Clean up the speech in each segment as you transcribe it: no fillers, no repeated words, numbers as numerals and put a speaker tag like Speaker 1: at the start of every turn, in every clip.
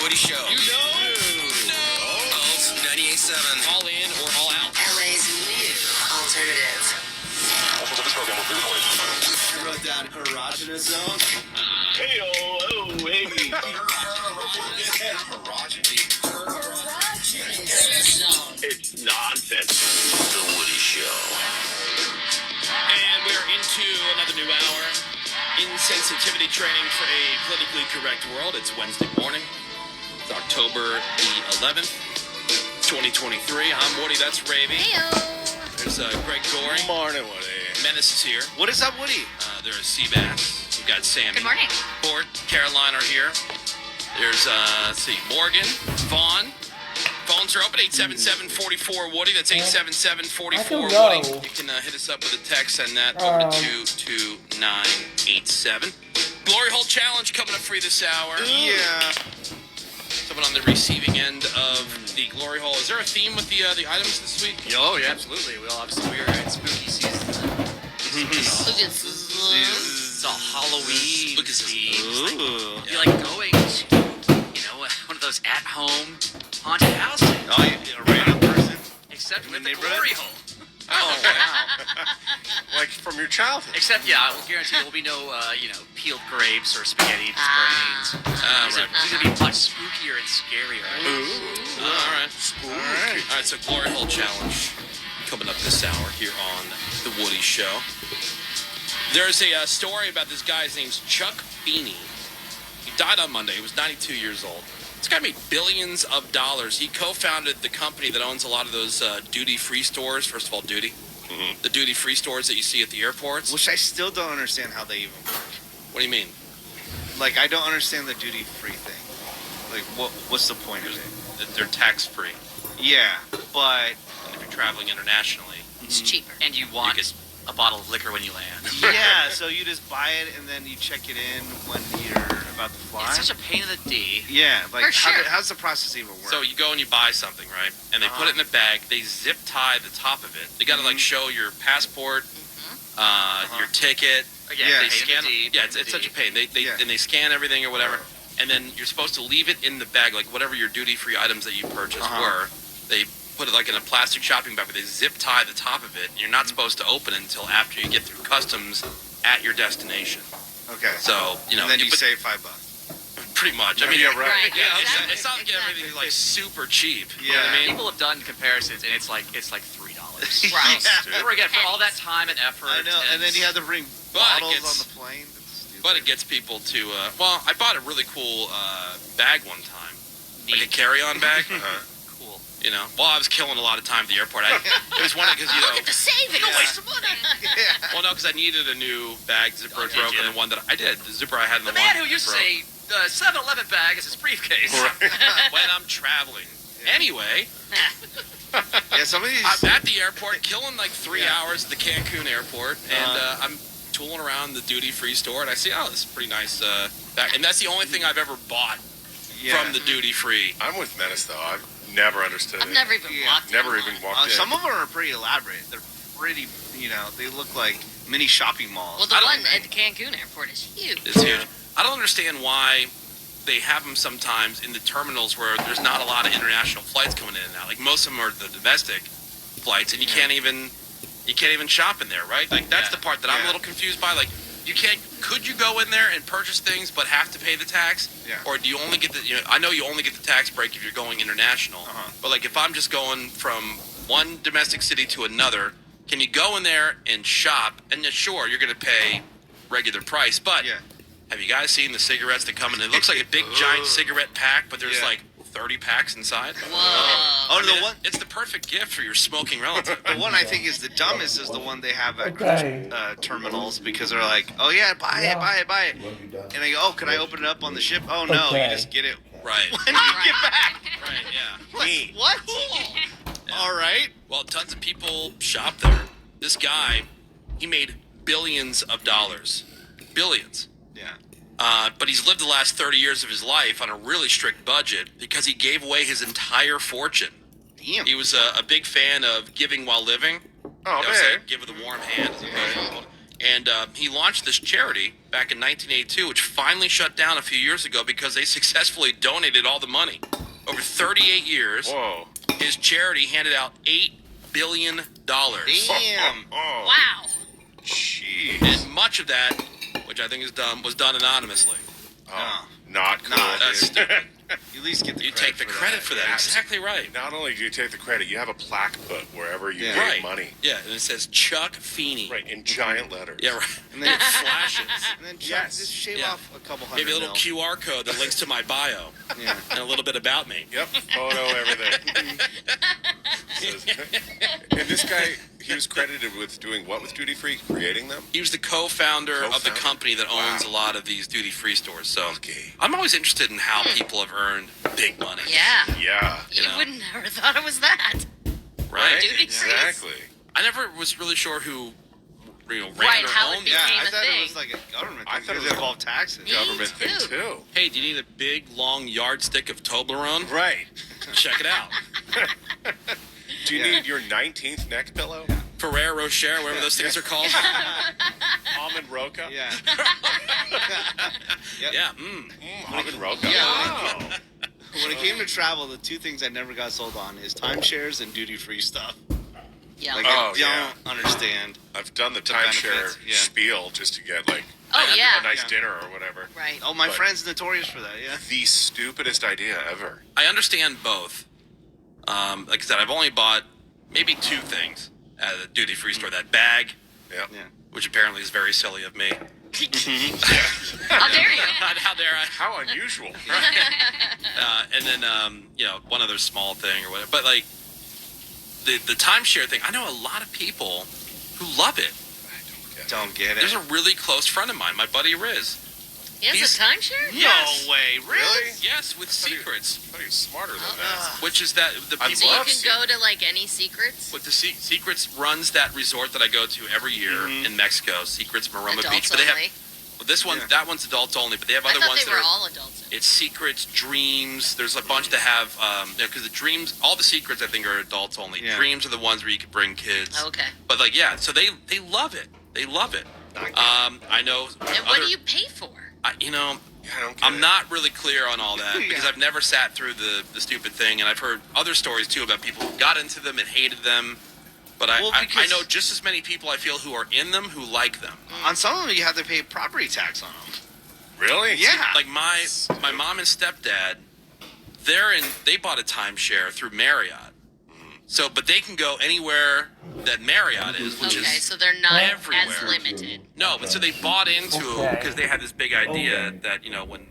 Speaker 1: Woody Show.
Speaker 2: You know?
Speaker 1: No. Pulse 98.7.
Speaker 2: All in or all out.
Speaker 3: LA's new alternative.
Speaker 4: Portions of this program will be recorded.
Speaker 5: I wrote down erogenous zone.
Speaker 4: Hey. It's nonsense.
Speaker 1: The Woody Show.
Speaker 2: And we're into another new hour. Insensitivity training for a politically correct world. It's Wednesday morning. It's October the 11th, 2023. I'm Woody. That's Ravy.
Speaker 3: Heyo.
Speaker 2: There's Greg Goring.
Speaker 4: Morning, Woody.
Speaker 2: Menace is here.
Speaker 5: What is up, Woody?
Speaker 2: There's Seabass. We've got Sammy.
Speaker 3: Good morning.
Speaker 2: Fort, Caroline are here. There's, let's see, Morgan, Vaughn. Phones are open, 877-44-WOODY. That's 877-44-WOODY. You can hit us up with a text, send that over to 22987. Glory Hole Challenge coming up for you this hour.
Speaker 5: Yeah.
Speaker 2: Someone on the receiving end of the Glory Hole. Is there a theme with the items this week?
Speaker 6: Oh, yeah, absolutely. We all obviously we are in spooky season. It's all Halloween.
Speaker 2: Spooky.
Speaker 6: Like, you like going to, one of those at-home haunted houses.
Speaker 5: Oh, you're a random person?
Speaker 6: Except with
Speaker 5: In
Speaker 6: the
Speaker 5: the
Speaker 6: glory hole.
Speaker 5: Oh, wow.
Speaker 4: Like from your childhood.
Speaker 6: Except, yeah, I will guarantee there will be no, peeled grapes or spaghetti brains. These are going to be much spookier and scarier.
Speaker 2: All right. All right, so Glory Hole Challenge coming up this hour here on The Woody Show. There's a story about this guy. His name's Chuck Feeney. He died on Monday. He was 92 years old. This guy made billions of dollars. He co-founded the company that owns a lot of those duty-free stores. First of all, duty. Mm-hmm. The duty-free stores that you see at the airports.
Speaker 5: Which I still don't understand how they even work.
Speaker 2: What do you mean?
Speaker 5: Like, I don't understand the duty-free thing. Like, what's the point of it?
Speaker 2: They're tax-free.
Speaker 5: Yeah, but...
Speaker 2: And if you're traveling internationally,
Speaker 3: It's cheaper.
Speaker 6: And you want a bottle of liquor when you land.
Speaker 5: Yeah, so you just buy it and then you check it in when you're about to fly?
Speaker 6: It's such a pain in the D.
Speaker 5: Yeah, like,
Speaker 3: For sure.
Speaker 5: how's the process even work?
Speaker 2: so you go and you buy something, right? And they put it in a bag. They zip tie the top of it. They got to like show your passport, your ticket.
Speaker 6: Again,
Speaker 5: Yeah.
Speaker 2: They
Speaker 6: pain in
Speaker 2: scan.
Speaker 6: the D,
Speaker 2: Yeah,
Speaker 6: pain in
Speaker 2: it's
Speaker 6: the
Speaker 2: such a
Speaker 6: D.
Speaker 2: pain. They
Speaker 5: Yeah.
Speaker 2: and they scan everything or whatever, and then you're supposed to leave it in the bag, like whatever your duty-free items that you purchased were. They put it like in a plastic shopping bag, but they zip tie the top of it. And you're not supposed to open it until after you get through customs at your destination.
Speaker 5: Okay.
Speaker 2: So
Speaker 5: and then you
Speaker 2: but
Speaker 5: save $5.
Speaker 2: pretty much. I mean,
Speaker 4: Yeah, right.
Speaker 2: Yeah,
Speaker 3: Exactly.
Speaker 2: it's not like everything's like super cheap. You know
Speaker 5: Yeah.
Speaker 2: what I mean?
Speaker 6: People have done comparisons, and it's like $3.
Speaker 3: Right.
Speaker 5: Yeah.
Speaker 6: Or again, for all that time and effort.
Speaker 5: I know, and then you have to bring
Speaker 2: But it
Speaker 5: bottles
Speaker 2: gets-
Speaker 5: on the plane. That's stupid.
Speaker 2: But it gets people to. Well, I bought a really cool bag one time, like a
Speaker 6: Neat.
Speaker 2: carry-on bag.
Speaker 6: Cool.
Speaker 2: You know, well, I was killing a lot of time at the airport. It was one because
Speaker 3: Look at the savings.
Speaker 5: Yeah.
Speaker 3: Waste of money.
Speaker 5: Yeah.
Speaker 2: well, no, because I needed a new bag zipper
Speaker 6: Oh, did
Speaker 2: broke,
Speaker 6: you?
Speaker 2: and the one that I did, the zipper I had in
Speaker 6: The
Speaker 2: the
Speaker 6: man
Speaker 2: one
Speaker 6: who used to
Speaker 2: broke.
Speaker 6: say the 7-Eleven bag is his briefcase.
Speaker 2: when I'm traveling. Anyway,
Speaker 5: Yeah, some of these...
Speaker 2: I'm at the airport, killing like 3
Speaker 5: Yeah.
Speaker 2: hours at the Cancun airport, and I'm tooling around the duty-free store, and I see, oh, this is a pretty nice bag. And that's the only thing I've ever bought
Speaker 5: yeah.
Speaker 2: from the duty-free.
Speaker 4: I'm with Menace, though. I've never understood
Speaker 3: I've
Speaker 4: it.
Speaker 3: never even
Speaker 5: Yeah.
Speaker 3: walked in
Speaker 4: Never
Speaker 3: one.
Speaker 4: even walked in.
Speaker 5: Some of them are pretty elaborate. They're pretty, they look like mini shopping malls.
Speaker 3: Well, the
Speaker 2: I don't
Speaker 3: one
Speaker 2: think-
Speaker 3: at the Cancun airport is huge.
Speaker 2: It's huge. I don't understand why they have them sometimes in the terminals where there's not a lot of international flights coming in and out. Like most of them are the domestic flights, and you can't even shop in there, right? Like that's the part that I'm a
Speaker 5: Yeah.
Speaker 2: little confused by. Like could you go in there and purchase things but have to pay the tax?
Speaker 5: Yeah.
Speaker 2: Or do you only get I know you only get the tax break if you're going international. But like if I'm just going from one domestic city to another, can you go in there and shop? And then sure, you're going to pay regular price, but
Speaker 5: Yeah.
Speaker 2: have you guys seen the cigarettes that come in? It looks like a big giant cigarette pack, but there's
Speaker 5: Yeah.
Speaker 2: like 30 packs inside.
Speaker 3: Whoa.
Speaker 5: Oh,
Speaker 2: I mean,
Speaker 5: the one...
Speaker 2: It's the perfect gift for your smoking relative.
Speaker 5: The one I think is the dumbest is the one they have at terminals because they're like, oh yeah, buy it. And they go, oh, can I open it up on the ship? Oh no, you just get it
Speaker 2: Right.
Speaker 5: when you get back.
Speaker 2: Right, yeah.
Speaker 5: Like, what? All right.
Speaker 2: Well, tons of people shop there. This guy, he made billions of dollars. Billions.
Speaker 5: Yeah.
Speaker 2: But he's lived the last 30 years of his life on a really strict budget because he gave away his entire fortune.
Speaker 5: Damn.
Speaker 2: He was a big fan of giving while living.
Speaker 4: Oh,
Speaker 2: You know, say,
Speaker 4: man.
Speaker 2: give with a warm hand. As opposed to- And he launched this charity back in 1982, which finally shut down a few years ago because they successfully donated all the money. Over 38 years,
Speaker 4: Whoa.
Speaker 2: his charity handed out $8 billion.
Speaker 5: Damn.
Speaker 4: Oh,
Speaker 3: Wow.
Speaker 4: jeez.
Speaker 2: And much of that, which I think is dumb, was done anonymously.
Speaker 4: Oh, not cool.
Speaker 5: Nah,
Speaker 2: That's
Speaker 4: dude.
Speaker 2: stupid.
Speaker 5: You at least get the
Speaker 2: You
Speaker 5: credit
Speaker 2: take the
Speaker 5: for
Speaker 2: credit for that.
Speaker 4: Yeah.
Speaker 2: Exactly right.
Speaker 4: Not only do you take the credit, you have a plaque put wherever you
Speaker 5: Yeah.
Speaker 4: gave
Speaker 2: Right.
Speaker 4: money.
Speaker 2: Yeah, and it says Chuck Feeney.
Speaker 4: Right, in giant letters.
Speaker 2: Yeah, right.
Speaker 5: And then,
Speaker 2: Flashes.
Speaker 5: and then
Speaker 4: Yes.
Speaker 5: just shave
Speaker 2: Yeah.
Speaker 5: off a couple hundred
Speaker 2: Maybe a little
Speaker 5: mil.
Speaker 2: QR code that links to my bio
Speaker 5: Yeah.
Speaker 2: and a little bit about me.
Speaker 4: Yep, photo, everything. Says- and this guy, he was credited with doing what with Duty Free? Creating them?
Speaker 2: He was the co-founder of the
Speaker 4: Co-founder?
Speaker 2: company that owns
Speaker 4: Wow.
Speaker 2: a lot of these duty-free stores. So
Speaker 4: Okay.
Speaker 2: I'm always interested in how people have earned big money.
Speaker 3: Yeah.
Speaker 4: Yeah.
Speaker 3: You
Speaker 2: know.
Speaker 3: would never thought it was that.
Speaker 2: Right?
Speaker 3: Duty free.
Speaker 4: Exactly.
Speaker 2: I never was really sure who ran
Speaker 3: Right,
Speaker 2: or
Speaker 3: how it
Speaker 2: owned
Speaker 3: became
Speaker 2: that.
Speaker 5: Yeah, I
Speaker 3: a
Speaker 5: thought
Speaker 3: thing.
Speaker 5: it was like a government
Speaker 4: I
Speaker 5: thing
Speaker 4: thought it
Speaker 5: because
Speaker 4: was
Speaker 5: it involved taxes.
Speaker 3: Me
Speaker 4: Government thing,
Speaker 3: too.
Speaker 4: too.
Speaker 2: Hey, do you need a big, long yardstick of Toblerone?
Speaker 4: Right.
Speaker 2: Check it out.
Speaker 4: Do you
Speaker 5: Yeah.
Speaker 4: need your 19th neck pillow?
Speaker 2: Ferrero Rocher, whatever those things are called.
Speaker 4: Almond Roca?
Speaker 5: Yeah.
Speaker 2: Yeah.
Speaker 4: Almond Roca.
Speaker 5: Yeah.
Speaker 4: Wow.
Speaker 5: When it came to travel, the two things I never got sold on is timeshares and duty-free stuff.
Speaker 3: Yeah.
Speaker 5: Like,
Speaker 4: Oh,
Speaker 5: I don't
Speaker 4: yeah.
Speaker 5: understand.
Speaker 4: I've done the
Speaker 5: benefits,
Speaker 4: timeshare
Speaker 5: yeah.
Speaker 4: spiel just to get, like,
Speaker 3: Oh,
Speaker 4: a
Speaker 3: yeah.
Speaker 4: nice
Speaker 5: Yeah.
Speaker 4: dinner or whatever.
Speaker 3: Right.
Speaker 5: Oh, my
Speaker 4: But-
Speaker 5: friend's notorious for that, yeah.
Speaker 4: The stupidest idea ever.
Speaker 2: I understand both. Like I said, I've only bought maybe two things at a duty-free store. That bag,
Speaker 4: Yeah.
Speaker 5: Yeah.
Speaker 2: which apparently is very silly of me.
Speaker 3: How dare you?
Speaker 2: How dare I?
Speaker 4: How unusual.
Speaker 2: And then one other small thing or whatever. But like the timeshare thing, I know a lot of people who love it.
Speaker 5: Don't get it.
Speaker 2: There's a really close friend of mine, my buddy Riz.
Speaker 3: He has
Speaker 2: He's-
Speaker 3: a timeshare?
Speaker 2: Yes.
Speaker 5: No way,
Speaker 4: Really?
Speaker 2: Yes, with
Speaker 4: thought he-
Speaker 2: Secrets,
Speaker 4: I thought he was smarter than that.
Speaker 2: which is that the
Speaker 4: I
Speaker 2: people
Speaker 3: So you
Speaker 4: love
Speaker 3: can go to like any secrets?
Speaker 2: with the Secrets runs that resort that I go to every year in Mexico, Secrets Maroma
Speaker 3: Adults
Speaker 2: Beach. But they have
Speaker 3: only.
Speaker 2: well, this one,
Speaker 5: Yeah.
Speaker 2: that one's adults only. But they have
Speaker 3: I
Speaker 2: other
Speaker 3: thought
Speaker 2: ones
Speaker 3: they
Speaker 2: that
Speaker 3: were
Speaker 2: are.
Speaker 3: all adults.
Speaker 2: It's Secrets, Dreams. There's a bunch that have, because the Dreams, all the Secrets I think are adults only.
Speaker 5: Yeah.
Speaker 2: Dreams are the ones where you can bring kids.
Speaker 3: Oh, okay.
Speaker 2: But like, yeah, so they love it. They love it. I know.
Speaker 3: And what do you pay for?
Speaker 4: Yeah, I don't get
Speaker 2: I'm
Speaker 4: it.
Speaker 2: not really clear on all that because
Speaker 5: Yeah.
Speaker 2: I've never sat through the stupid thing, and I've heard other stories too about people who got into them and hated them. But
Speaker 5: Well,
Speaker 2: I
Speaker 5: because-
Speaker 2: know just as many people I feel who are in them who like them.
Speaker 5: On some of them, you have to pay property tax on them.
Speaker 4: Really?
Speaker 5: Yeah.
Speaker 2: Like my mom and stepdad, they bought a timeshare through Marriott. So, but they can go anywhere that Marriott is, which
Speaker 3: Okay,
Speaker 2: is
Speaker 3: so they're not
Speaker 2: everywhere.
Speaker 3: as limited.
Speaker 2: no. But so they bought into because they had this big idea that when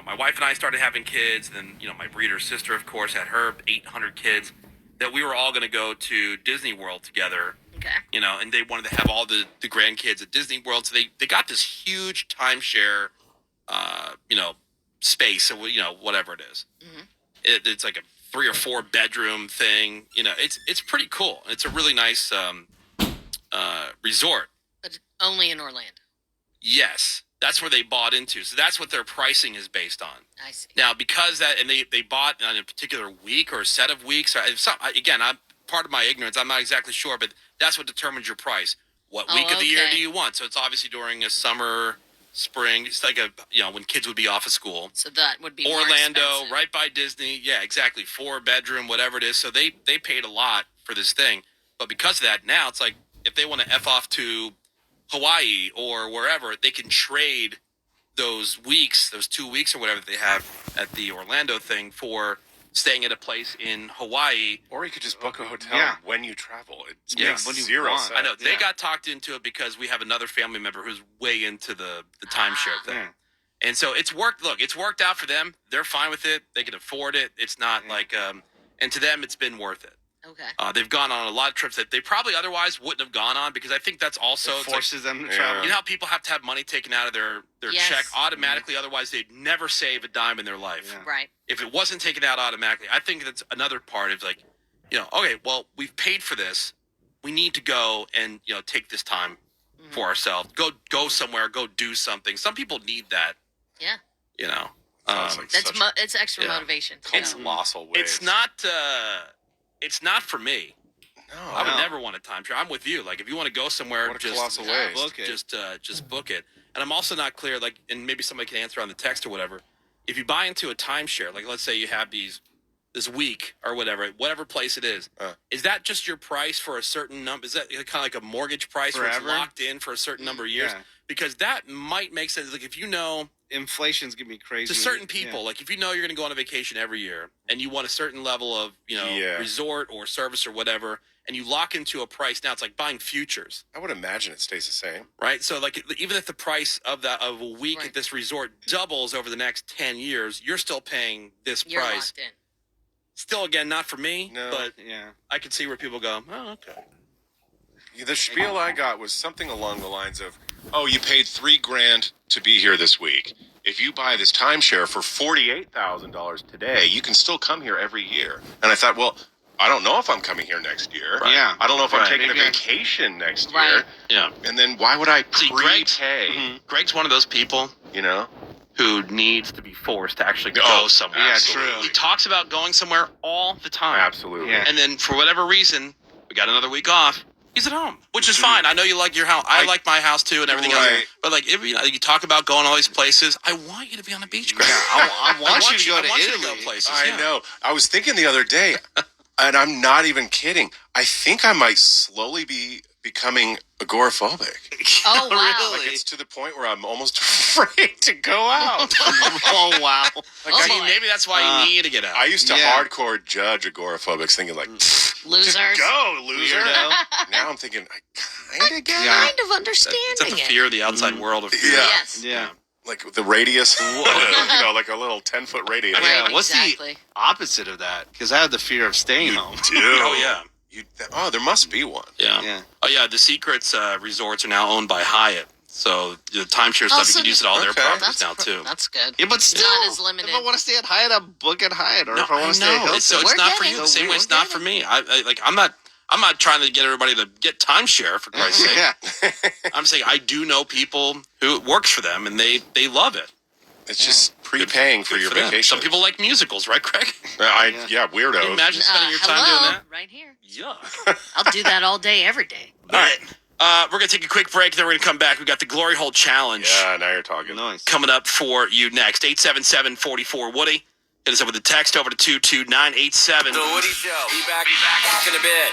Speaker 2: my wife and I started having kids, then my breeder sister, of course, had her 800 kids, that we were all going to go to Disney World together.
Speaker 3: Okay.
Speaker 2: And they wanted to have all the grandkids at Disney World, so they got this huge timeshare, space, so whatever it is. It's like a 3 or 4 bedroom thing. It's pretty cool. It's a really nice resort.
Speaker 3: But only in Orlando.
Speaker 2: Yes, that's where they bought into. So that's what their pricing is based on.
Speaker 3: I see.
Speaker 2: Now, because they bought on a particular week or a set of weeks. Again, I'm part of my ignorance. I'm not exactly sure, but that's what determines your price. What week of the year
Speaker 3: okay.
Speaker 2: do you want? So it's obviously during a summer, spring. It's like when kids would be off of school.
Speaker 3: So that would be more
Speaker 2: Orlando,
Speaker 3: expensive.
Speaker 2: right by Disney. Yeah, exactly. 4 bedroom, whatever it is. So they paid a lot for this thing. But because of that, now it's like if they want to F off to Hawaii or wherever, they can trade those weeks, those 2 weeks or whatever they have at the Orlando thing for staying at a place in Hawaii.
Speaker 4: Or you could just book a hotel
Speaker 5: Yeah.
Speaker 4: when you travel. It
Speaker 2: Yeah.
Speaker 4: makes
Speaker 5: What do you
Speaker 4: zero
Speaker 5: want?
Speaker 4: sense.
Speaker 2: I know they
Speaker 5: Yeah.
Speaker 2: got talked into it because we have another family member who's way into the timeshare thing.
Speaker 5: Yeah.
Speaker 2: And so it's worked. Look, it's worked out for them. They're fine with it. They can afford it. It's not like, and to them, it's been worth it.
Speaker 3: Okay.
Speaker 2: They've gone on a lot of trips that they probably otherwise wouldn't have gone on because I think that's also
Speaker 5: It
Speaker 2: it's like,
Speaker 5: forces them to
Speaker 4: Yeah.
Speaker 5: travel.
Speaker 2: you know how people have to have money taken out of their
Speaker 3: Yes.
Speaker 2: check automatically, otherwise they'd never save a dime in their life.
Speaker 5: Yeah.
Speaker 3: Right.
Speaker 2: If it wasn't taken out automatically, I think that's another part of like, okay, well, we've paid for this. We need to go and take this time for ourselves. Go somewhere. Go do something. Some people need that.
Speaker 3: Yeah.
Speaker 4: Sounds like
Speaker 3: That's
Speaker 4: such
Speaker 3: it's extra
Speaker 2: yeah.
Speaker 3: motivation.
Speaker 4: colossal waste.
Speaker 2: It's not. It's not for me. I would never want a timeshare. I'm with you. Like, if you want to go somewhere,
Speaker 4: What a
Speaker 2: just
Speaker 4: colossal waste.
Speaker 5: Book it.
Speaker 2: just book it. And I'm also not clear, like, and maybe somebody can answer on the text or whatever. If you buy into a timeshare, like, let's say you have this week or whatever place it is that just your price for a certain number? Is that kind of like a mortgage price where it's locked in for a certain number of years?
Speaker 5: Yeah.
Speaker 2: Because that might make sense. Like, if you know,
Speaker 5: inflation's gonna be crazy.
Speaker 2: to certain people, like if you know you're going to go on a vacation every year and you want a certain level of, resort or service or whatever, and you lock into a price, now it's like buying futures.
Speaker 4: I would imagine it stays the same.
Speaker 2: Right? So like even if the price of a week at this resort doubles over the next 10 years, you're still paying this
Speaker 3: You're
Speaker 2: price.
Speaker 3: locked in.
Speaker 2: Still, again, not for me,
Speaker 4: No.
Speaker 2: but
Speaker 5: Yeah.
Speaker 2: I can see where people go, oh, okay.
Speaker 4: The spiel I got was something along the lines of, "Oh, you paid $3,000 to be here this week. If you buy this timeshare for $48,000 today, you can still come here every year." And I thought, well, I don't know if I'm coming here next year.
Speaker 5: Right. Yeah.
Speaker 4: I don't know if I'm
Speaker 2: Right.
Speaker 4: taking
Speaker 5: Maybe
Speaker 4: a vacation next year.
Speaker 3: Right.
Speaker 2: Yeah.
Speaker 4: And then why would I
Speaker 2: See,
Speaker 4: prepay?
Speaker 2: Greg's one of those people
Speaker 4: You know?
Speaker 2: who needs to be forced to actually
Speaker 4: Oh,
Speaker 2: go somewhere.
Speaker 5: yeah,
Speaker 4: absolutely.
Speaker 5: true.
Speaker 2: He talks about going somewhere all the time.
Speaker 4: Absolutely.
Speaker 5: Yeah.
Speaker 2: And then for whatever reason, we got another week off. He's at home, which is fine. I know you like your house. I like my house too and everything else.
Speaker 4: Right.
Speaker 2: But like, if you talk about going all these places, I want you to be on the beach, Greg.
Speaker 5: Yeah, I want you to go to
Speaker 2: I want you to
Speaker 5: Italy.
Speaker 2: go places.
Speaker 4: I
Speaker 2: yeah.
Speaker 4: know. I was thinking the other day, and I'm not even kidding, I think I might slowly be becoming agoraphobic.
Speaker 3: Oh, wow.
Speaker 4: Like, it's to the point where I'm almost afraid to go out.
Speaker 5: Oh wow.
Speaker 2: Like,
Speaker 3: Oh,
Speaker 2: I mean,
Speaker 3: boy.
Speaker 2: maybe that's why you need to get out.
Speaker 4: I used to
Speaker 5: Yeah.
Speaker 4: hardcore judge agoraphobics, thinking like,
Speaker 3: Losers.
Speaker 4: just go, loser.
Speaker 5: Weirdo.
Speaker 4: Now I'm thinking, I kind of get it.
Speaker 5: Yeah.
Speaker 3: Kind of understanding
Speaker 2: It's at the
Speaker 3: it.
Speaker 2: fear of the outside world of fear.
Speaker 4: Yeah.
Speaker 3: Yes.
Speaker 5: Yeah.
Speaker 4: Like the radius, like a little 10-foot radius.
Speaker 3: Right,
Speaker 5: Yeah, what's
Speaker 3: exactly.
Speaker 5: the opposite of that? Because I have the fear of staying home.
Speaker 4: Dude.
Speaker 2: Oh, yeah.
Speaker 4: There must be one.
Speaker 2: Yeah.
Speaker 5: Yeah.
Speaker 2: Oh, yeah. The Secrets resorts are now owned by Hyatt. So the timeshare stuff,
Speaker 3: so
Speaker 2: you can use it all their
Speaker 4: okay.
Speaker 2: properties now, too.
Speaker 3: That's good.
Speaker 5: Yeah, but still,
Speaker 3: Not as limited.
Speaker 5: if I want to stay at Hyatt, I book at Hyatt. Or
Speaker 2: No,
Speaker 5: if I want to stay at Hilton.
Speaker 2: So it's
Speaker 3: We're
Speaker 2: not for
Speaker 3: getting
Speaker 2: you. The
Speaker 3: it.
Speaker 2: same way
Speaker 3: We're
Speaker 2: it's not for me. I'm not trying to get everybody to get timeshare, for Christ's sake.
Speaker 5: Yeah.
Speaker 2: I'm saying I do know people who it works for them, and they love it.
Speaker 4: It's just prepaying for
Speaker 2: Good
Speaker 4: your
Speaker 2: them.
Speaker 4: vacation.
Speaker 2: Some people like musicals, right, Craig?
Speaker 4: Yeah,
Speaker 2: Can you
Speaker 4: weirdos.
Speaker 2: imagine spending your time
Speaker 3: hello?
Speaker 2: doing that?
Speaker 3: Right here.
Speaker 2: Yuck.
Speaker 3: I'll do that all day, every day.
Speaker 2: All right. We're going to take a quick break, then we're going to come back. We got the Glory Hole Challenge
Speaker 4: Yeah, now you're talking.
Speaker 5: Nice.
Speaker 2: coming up for you next. 877-44-WOODY. Hit us up with a text over to 22987.
Speaker 1: The Woody Show. Be back in a bit.